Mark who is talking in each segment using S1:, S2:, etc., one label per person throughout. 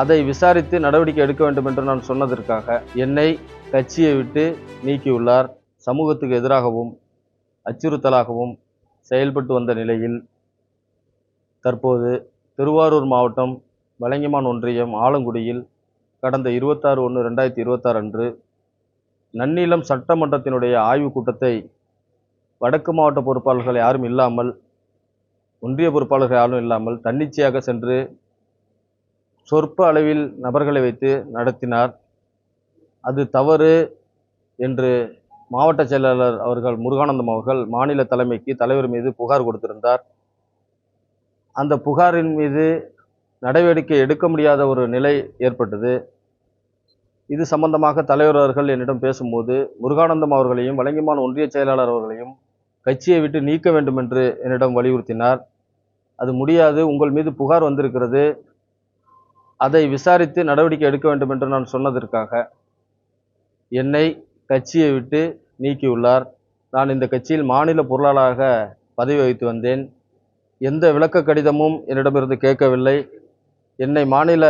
S1: அதை விசாரித்து நடவடிக்கை எடுக்க வேண்டும் என்று நான் சொன்னதற்காக என்னை கட்சியை விட்டு நீக்கியுள்ளார். சமூகத்துக்கு எதிராகவும் அச்சுறுத்தலாகவும் செயல்பட்டு வந்த நிலையில் தற்போது திருவாரூர் மாவட்டம் வலங்கைமான் ஒன்றியம் ஆலங்குடியில் கடந்த 26/1/2026 அன்று நன்னிலம் சட்டமன்றத்தினுடைய ஆய்வுக் கூட்டத்தை வடக்கு மாவட்ட பொறுப்பாளர்கள் யாரும் இல்லாமல், ஒன்றிய பொறுப்பாளர்கள் யாரும் இல்லாமல் தன்னிச்சையாக சென்று சொற்ப அளவில் நபர்களை வைத்து நடத்தினார். அது தவறு என்று மாவட்ட செயலாளர் அவர்கள் முருகானந்தம் அவர்கள் மாநில தலைமைக்கு தலைவர் மீது புகார் கொடுத்திருந்தார். அந்த புகாரின் மீது நடவடிக்கை எடுக்க முடியாத ஒரு நிலை ஏற்பட்டது. இது சம்பந்தமாக தலைவர் அவர்கள் என்னிடம் பேசும்போது முருகானந்தம் அவர்களையும் வலங்கைமான் ஒன்றிய செயலாளர் அவர்களையும் கட்சியை விட்டு நீக்க வேண்டும் என்று என்னிடம் வலியுறுத்தினார். அது முடியாது, உங்கள் மீது புகார் வந்திருக்கிறது, அதை விசாரித்து நடவடிக்கை எடுக்க வேண்டும் என்று நான் சொன்னதற்காக என்னை கட்சியை விட்டு நீக்கியுள்ளார். நான் இந்த கட்சியில் மாநில பொருளாளராக பதவி வகித்து வந்தேன். எந்த விளக்க கடிதமும் என்னிடமிருந்து கேட்கவில்லை. என்னை மாநில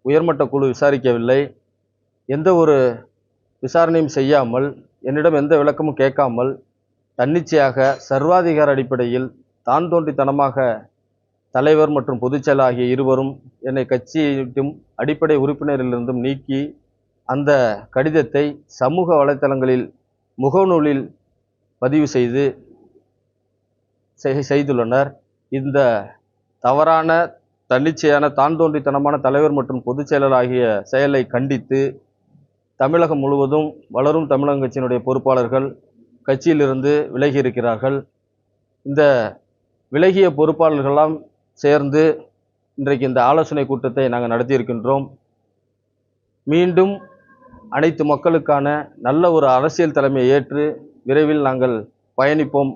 S1: உயர்மட்ட குழு விசாரிக்கவில்லை. எந்த ஒரு விசாரணையும் செய்யாமல், என்னிடம் எந்த விளக்கமும் கேட்காமல் தன்னிச்சையாக சர்வாதிகார அடிப்படையில் தான் தோன்றித்தனமாக தலைவர் மற்றும் பொதுச்செயலாளர் ஆகிய இருவரும் என்னை கட்சியிட்டும் அடிப்படை உறுப்பினரிலிருந்தும் நீக்கி அந்த கடிதத்தை சமூக வலைத்தளங்களில் முகநூலில் பதிவு செய்துள்ளனர். இந்த தவறான தன்னிச்சையான தான் தோன்றித்தனமான தலைவர் மற்றும் பொதுச்செயலாளர் ஆகிய செயலை கண்டித்து தமிழகம் முழுவதும் வளரும் தமிழகம் கட்சியினுடைய பொறுப்பாளர்கள் கட்சியிலிருந்து விலகி இருக்கிறார்கள். இந்த விலகிய பொறுப்பாளர்களெல்லாம் சேர்ந்து இன்றைக்கு இந்த ஆலோசனை கூட்டத்தை நாங்கள் நடத்தியிருக்கின்றோம். மீண்டும் அனைத்து மக்களுக்கான நல்ல ஒரு அரசியல் தலைமையை ஏற்று விரைவில் நாங்கள் பயணிப்போம்.